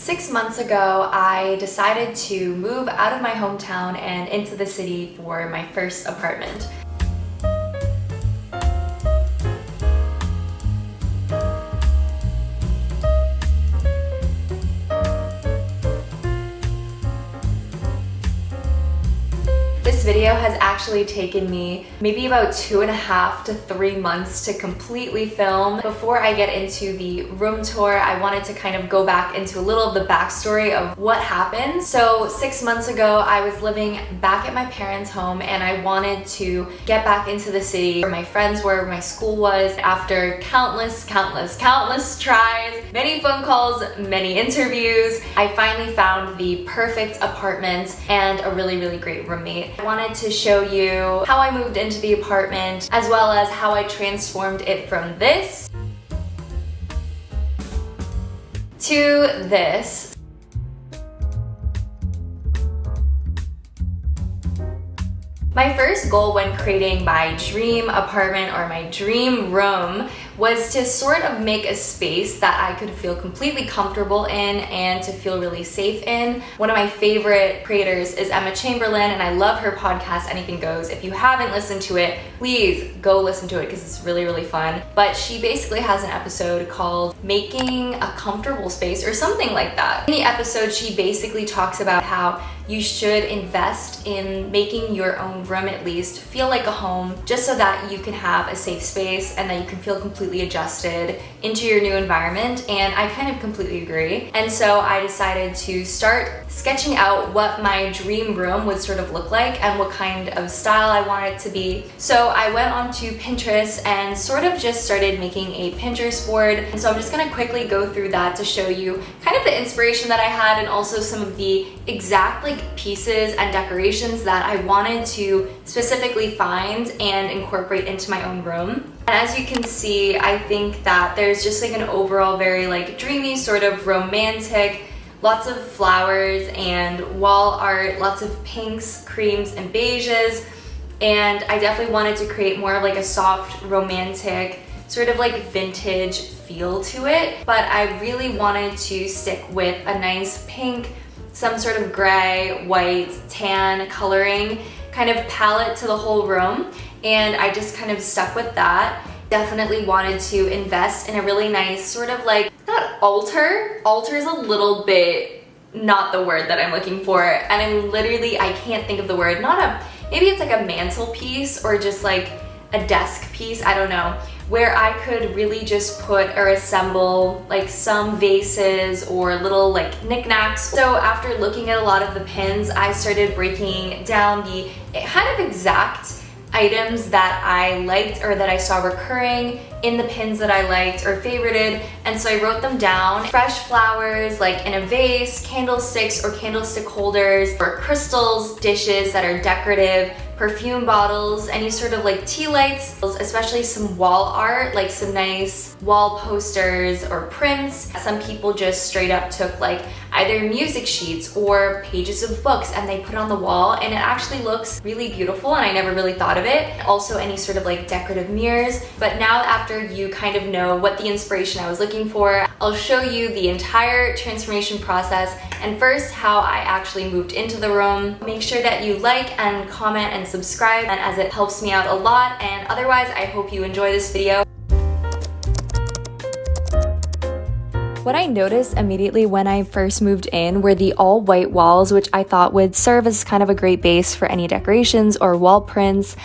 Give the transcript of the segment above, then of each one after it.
6 months ago, I decided to move out of my hometown and into the city for my first apartment. This video has actually taken me maybe about 2.5 to 3 months to completely film. Before I get into the room tour, I wanted to kind of go back into a little of the backstory of what happened. So 6 months ago, I was living back at my parents' home and I wanted to get back into the city where my friends were, where my school was. After countless tries, many phone calls, many interviews, I finally found the perfect apartment and a really great roommate. I wanted to show you how I moved into the apartment as well as how I transformed it from this to this. My first goal when creating my dream apartment or my dream room was to sort of make a space that I could feel completely comfortable in and to feel really safe in. One of my favorite creators is Emma Chamberlain, and I love her podcast, Anything Goes. If you haven't listened to it, please go listen to it because it's really fun. But she basically has an episode called Making a Comfortable Space or something like that. In the episode, she basically talks about how you should invest in making your own room at least feel like a home, just so that you can have a safe space and that you can feel completely adjusted into your new environment. And I kind of completely agree. And so I decided to start sketching out what my dream room would sort of look like and what kind of style I wanted it to be. So I went onto Pinterest and sort of just started making a Pinterest board. And so I'm just gonna quickly go through that to show you kind of the inspiration that I had and also some of the exact pieces and decorations that I wanted to specifically find and incorporate into my own room. And as you can see, I think that there's just an overall very dreamy, sort of romantic, lots of flowers and wall art, lots of pinks, creams, and beiges. And I definitely wanted to create more of a soft, romantic, sort of vintage feel to it. But I really wanted to stick with a nice pink, some sort of gray, white, tan coloring kind of palette to the whole room. And I just kind of stuck with that. Definitely wanted to invest in a really nice sort of not altar. Altar is a little bit not the word that I'm looking for. And I can't think of the word. Maybe it's a mantelpiece or just a desk piece, I don't know, where I could really just put or assemble some vases or little knickknacks. So after looking at a lot of the pins, I started breaking down the kind of exact items that I liked or that I saw recurring in the pins that I liked or favorited. And so I wrote them down. Fresh flowers in a vase, candlesticks or candlestick holders, or crystals, dishes that are decorative, perfume bottles, any sort of tea lights, especially some wall art, some nice wall posters or prints. Some people just straight up took either music sheets or pages of books and they put it on the wall, and it actually looks really beautiful, and I never really thought of it. Also any sort of decorative mirrors. But now after you kind of know what the inspiration I was looking for, I'll show you the entire transformation process, and first how I actually moved into the room. Make sure that you like and comment and subscribe, and as it helps me out a lot. And otherwise, I hope you enjoy this video. What I noticed immediately when I first moved in were the all white walls, which I thought would serve as kind of a great base for any decorations or wall prints.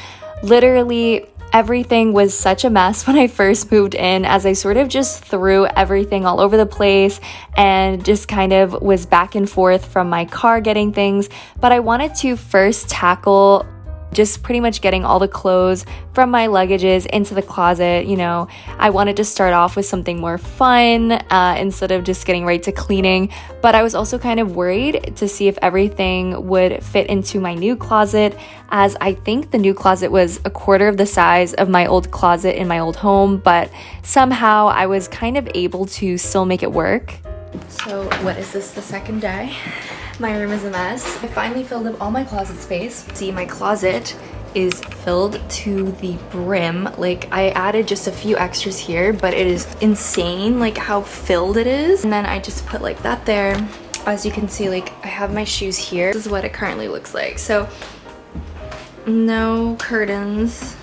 Literally, everything was such a mess when I first moved in, as I sort of just threw everything all over the place and just kind of was back and forth from my car getting things. But I wanted to first tackle just pretty much getting all the clothes from my luggages into the closet. I wanted to start off with something more fun instead of just getting right to cleaning. But I was also kind of worried to see if everything would fit into my new closet, as I think the new closet was 1/4 of the size of my old closet in my old home, but somehow I was kind of able to still make it work. So what is this, the second day? My room is a mess. I finally filled up all my closet space. See, my closet is filled to the brim. Like, I added just a few extras here, but it is insane like how filled it is. And then I just put like that there. As you can see, like I have my shoes here. This is what it currently looks like. So no curtains.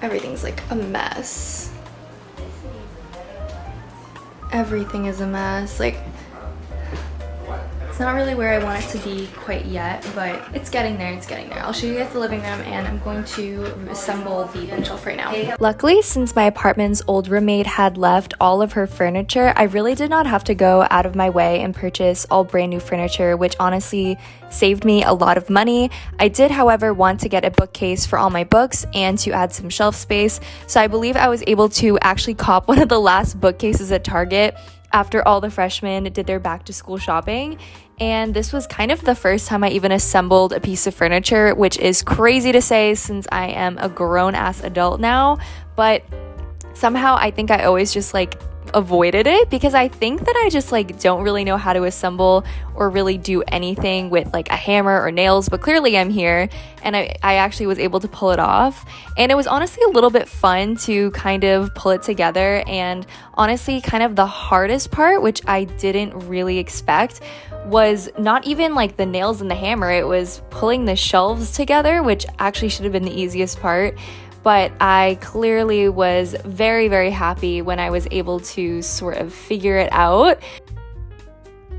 Everything's like a mess. Everything is a mess. Like, it's not really where I want it to be quite yet, but it's getting there, it's getting there. I'll show you guys the living room, and I'm going to assemble the bookshelf right now. Luckily, since my apartment's old roommate had left all of her furniture, I really did not have to go out of my way and purchase all brand new furniture, which honestly saved me a lot of money. I did, however, want to get a bookcase for all my books and to add some shelf space, so I believe I was able to actually cop one of the last bookcases at Target after all the freshmen did their back to school shopping. And this was kind of the first time I even assembled a piece of furniture, which is crazy to say since I am a grown-ass adult now, but somehow I think I always just like avoided it because I think that I just like don't really know how to assemble or really do anything with like a hammer or nails, but clearly I'm here and I actually was able to pull it off, and it was honestly a little bit fun to kind of pull it together. And honestly, kind of the hardest part, which I didn't really expect, was not even like the nails and the hammer. It was pulling the shelves together, which actually should have been the easiest part. But I clearly was very, very happy when I was able to sort of figure it out.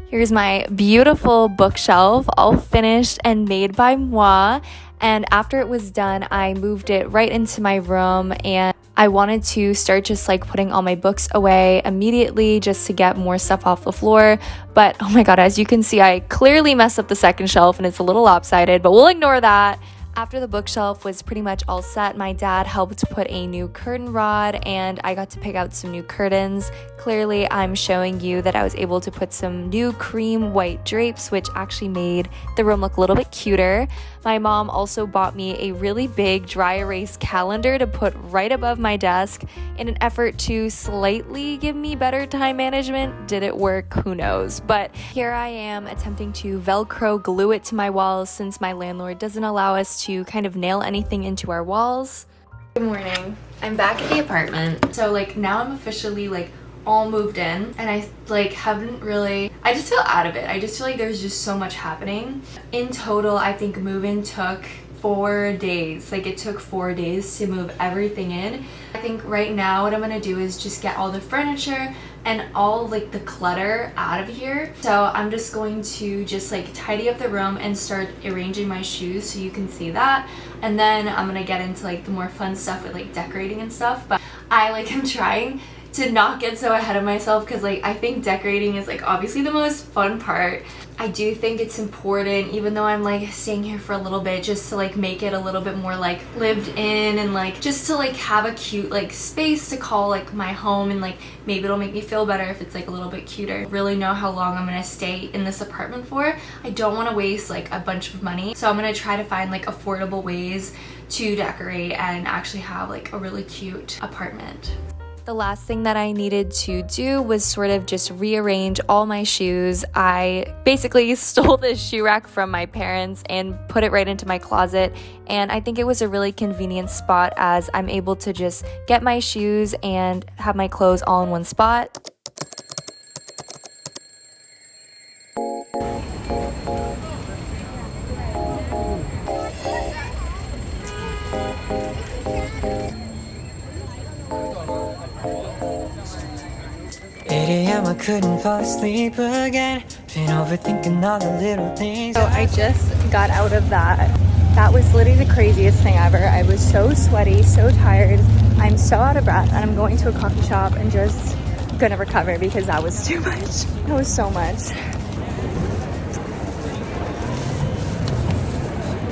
Here's my beautiful bookshelf, all finished and made by moi. And after it was done, I moved it right into my room, and I wanted to start just like putting all my books away immediately just to get more stuff off the floor. But oh my god, as you can see, I clearly messed up the second shelf and it's a little lopsided, but we'll ignore that. After the bookshelf was pretty much all set, my dad helped put a new curtain rod and I got to pick out some new curtains. Clearly, I'm showing you that I was able to put some new cream white drapes, which actually made the room look a little bit cuter. My mom also bought me a really big dry erase calendar to put right above my desk in an effort to slightly give me better time management. Did it work? Who knows? But here I am attempting to Velcro glue it to my walls since my landlord doesn't allow us to kind of nail anything into our walls. Good morning. I'm back at the apartment. So like now I'm officially like all moved in, and I like haven't really, I just feel out of it. I just feel like there's just so much happening. In total, I think move-in took 4 days. Like it took 4 days to move everything in. I think right now what I'm gonna do is just get all the furniture and all like the clutter out of here. So I'm just going to just like tidy up the room and start arranging my shoes so you can see that. And then I'm gonna get into like the more fun stuff with like decorating and stuff. But I like am trying to not get so ahead of myself because like I think decorating is like obviously the most fun part. I do think it's important, even though I'm like staying here for a little bit, just to like make it a little bit more like lived in and like just to like have a cute like space to call like my home, and like maybe it'll make me feel better if it's like a little bit cuter. I really know how long I'm gonna stay in this apartment for. I don't want to waste like a bunch of money, so I'm gonna try to find like affordable ways to decorate and actually have like a really cute apartment. The last thing that I needed to do was sort of just rearrange all my shoes. I basically stole this shoe rack from my parents and put it right into my closet, and I think it was a really convenient spot as I'm able to just get my shoes and have my clothes all in one spot. I couldn't fall asleep again. Been overthinking all the little things. So I just got out of that. That was literally the craziest thing ever. I was so sweaty, so tired. I'm so out of breath, and I'm going to a coffee shop and just gonna recover because that was too much. That was so much.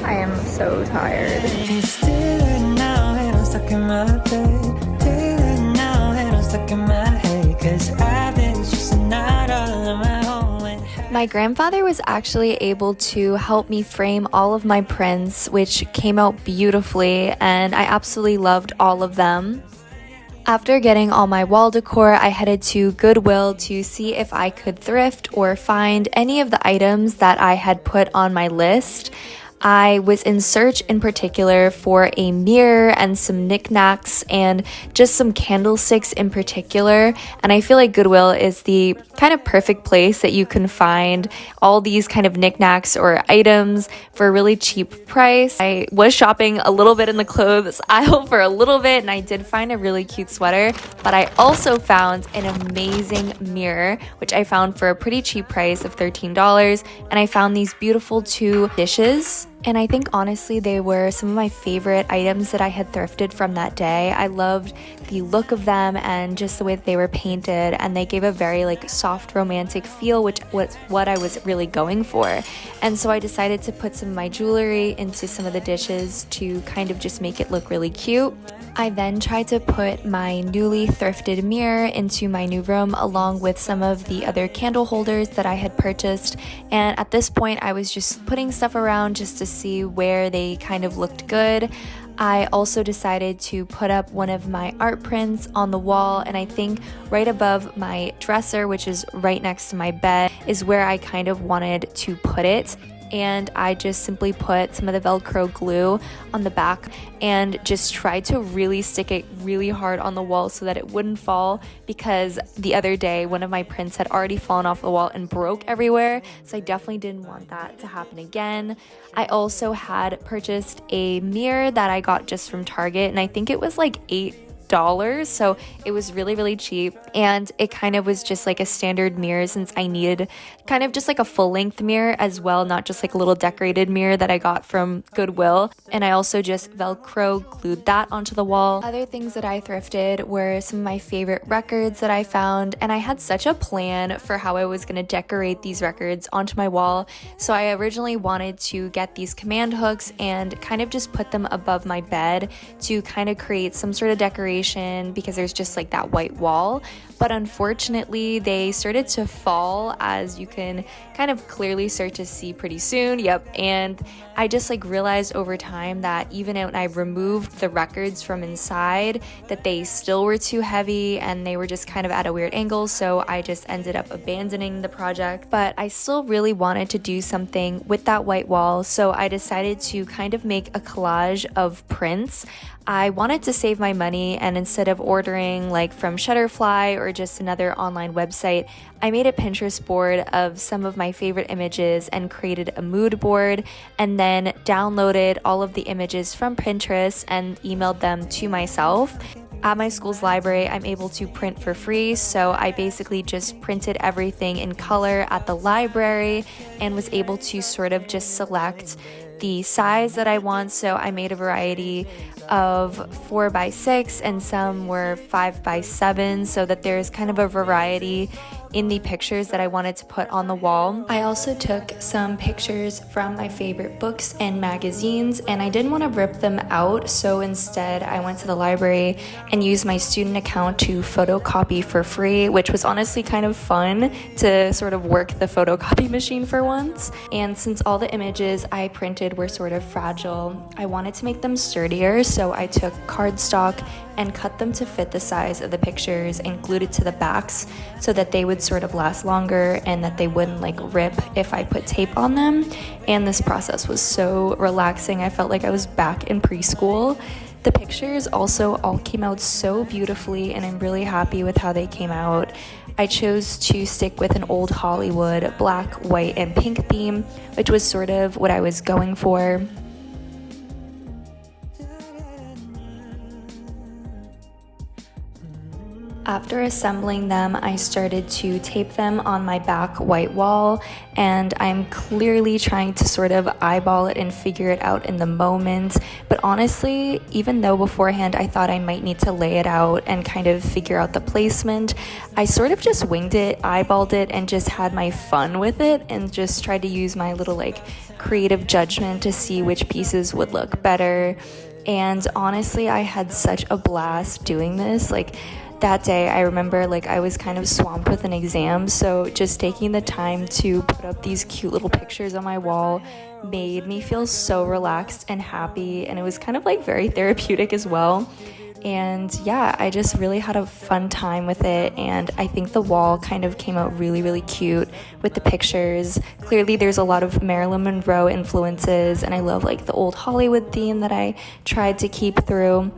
I am so tired. It's daylight now and I'm stuck in my bed. Daylight now and I'm stuck in my head, 'cause I've been stressing out all on my own. My grandfather was actually able to help me frame all of my prints, which came out beautifully, and I absolutely loved all of them. After getting all my wall decor, I headed to Goodwill to see if I could thrift or find any of the items that I had put on my list. I was in search in particular for a mirror and some knickknacks and just some candlesticks in particular. And I feel like Goodwill is the kind of perfect place that you can find all these kind of knickknacks or items for a really cheap price. I was shopping a little bit in the clothes aisle for a little bit, and I did find a really cute sweater, but I also found an amazing mirror, which I found for a pretty cheap price of $13. And I found these beautiful 2 dishes. And I think honestly they were some of my favorite items that I had thrifted from that day. I loved the look of them and just the way that they were painted, and they gave a very like soft romantic feel, which was what I was really going for. And so I decided to put some of my jewelry into some of the dishes to kind of just make it look really cute. I then tried to put my newly thrifted mirror into my new room along with some of the other candle holders that I had purchased, and at this point I was just putting stuff around just to see where they kind of looked good. I also decided to put up one of my art prints on the wall, and I think right above my dresser, which is right next to my bed, is where I kind of wanted to put it. And I just simply put some of the Velcro glue on the back and just tried to really stick it really hard on the wall so that it wouldn't fall, because the other day one of my prints had already fallen off the wall and broke everywhere, so I definitely didn't want that to happen again. I also had purchased a mirror that I got just from Target, and I think it was like $8, so it was really cheap, and it kind of was just like a standard mirror since I needed kind of just like a full-length mirror as well, not just like a little decorated mirror that I got from Goodwill. And I also just Velcro glued that onto the wall. Other things that I thrifted were some of my favorite records that I found, and I had such a plan for how I was going to decorate these records onto my wall. So I originally wanted to get these command hooks and kind of just put them above my bed to kind of create some sort of decoration, because there's just like that white wall. But unfortunately they started to fall, as you can kind of clearly start to see pretty soon. And I just like realized over time that even when I removed the records from inside, that they still were too heavy and they were just kind of at a weird angle, so I just ended up abandoning the project. But I still really wanted to do something with that white wall, so I decided to kind of make a collage of prints. I wanted to save my money, and instead of ordering like from Shutterfly or just another online website, I made a Pinterest board of some of my favorite images and created a mood board, and then downloaded all of the images from Pinterest and emailed them to myself. At my school's library, I'm able to print for free, so I basically just printed everything in color at the library and was able to sort of just select the size that I want. So I made a variety of 4x6 and some were 5x7, so that there's kind of a variety in the pictures that I wanted to put on the wall. I also took some pictures from my favorite books and magazines, and I didn't want to rip them out, so instead I went to the library and used my student account to photocopy for free, which was honestly kind of fun to sort of work the photocopy machine for once. And since all the images I printed were sort of fragile, I wanted to make them sturdier, so I took cardstock and cut them to fit the size of the pictures and glued it to the backs so that they would sort of last longer and that they wouldn't like rip if I put tape on them. And this process was so relaxing. I felt like I was back in preschool. The pictures also all came out so beautifully, and I'm really happy with how they came out. I chose to stick with an old Hollywood black, white, and pink theme, which was sort of what I was going for. After assembling them, I started to tape them on my back white wall, and I'm clearly trying to sort of eyeball it and figure it out in the moment. But honestly, even though beforehand I thought I might need to lay it out and kind of figure out the placement, I sort of just winged it, eyeballed it, and just had my fun with it and just tried to use my little like creative judgment to see which pieces would look better. And honestly, I had such a blast doing this. Like, that day, I remember like I was kind of swamped with an exam, so just taking the time to put up these cute little pictures on my wall made me feel so relaxed and happy, and it was kind of like very therapeutic as well. And yeah, I just really had a fun time with it, and I think the wall kind of came out really, really cute with the pictures. Clearly there's a lot of Marilyn Monroe influences, and I love like the old Hollywood theme that I tried to keep through.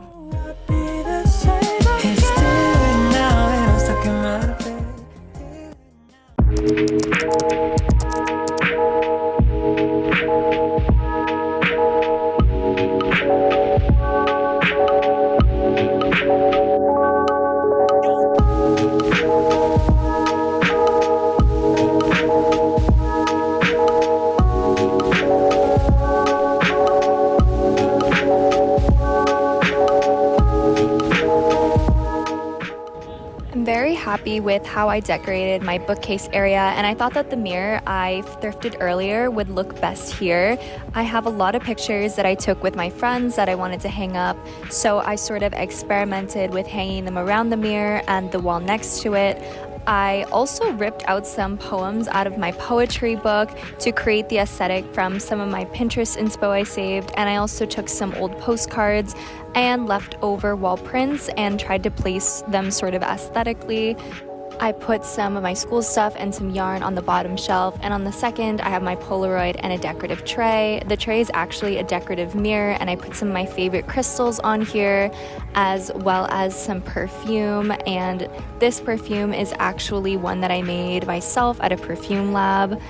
Very happy with how I decorated my bookcase area, and I thought that the mirror I thrifted earlier would look best here. I have a lot of pictures that I took with my friends that I wanted to hang up, so I sort of experimented with hanging them around the mirror and the wall next to it. I also ripped out some poems out of my poetry book to create the aesthetic from some of my Pinterest inspo I saved, and I also took some old postcards and leftover wall prints and tried to place them sort of aesthetically. I put some of my school stuff and some yarn on the bottom shelf, and on the second I have my Polaroid and a decorative tray. The tray is actually a decorative mirror, and I put some of my favorite crystals on here, as well as some perfume, and this perfume is actually one that I made myself at a perfume lab.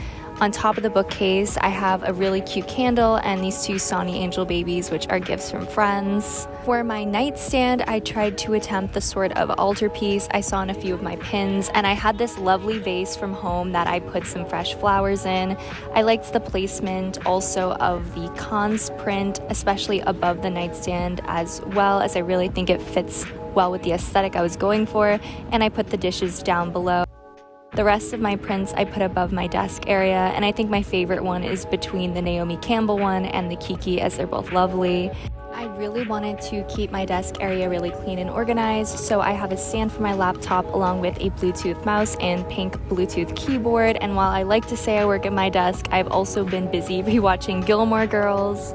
On top of the bookcase, I have a really cute candle and these two Sonny Angel babies, which are gifts from friends. For my nightstand, I tried to attempt the sort of altarpiece I saw in a few of my pins, and I had this lovely vase from home that I put some fresh flowers in. I liked the placement also of the Cons print, especially above the nightstand, as well as I really think it fits well with the aesthetic I was going for, and I put the dishes down below. The rest of my prints I put above my desk area, and I think my favorite one is between the Naomi Campbell one and the Kiki, as they're both lovely. I really wanted to keep my desk area really clean and organized, so I have a stand for my laptop along with a Bluetooth mouse and pink Bluetooth keyboard, and while I like to say I work at my desk, I've also been busy rewatching Gilmore Girls.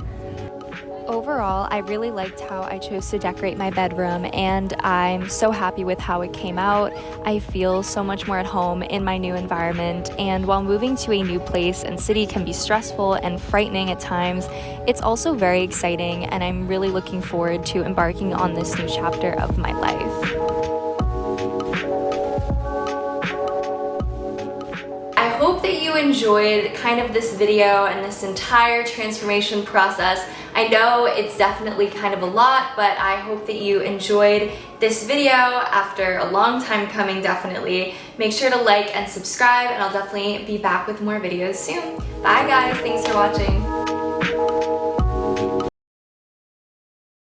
Overall, I really liked how I chose to decorate my bedroom, and I'm so happy with how it came out. I feel so much more at home in my new environment, and while moving to a new place and city can be stressful and frightening at times, it's also very exciting, and I'm really looking forward to embarking on this new chapter of my life. I hope that you enjoyed kind of this video and this entire transformation process. I know it's definitely kind of a lot, but I hope that you enjoyed this video after a long time coming, definitely. Make sure to like and subscribe, and I'll definitely be back with more videos soon. Bye guys, thanks for watching.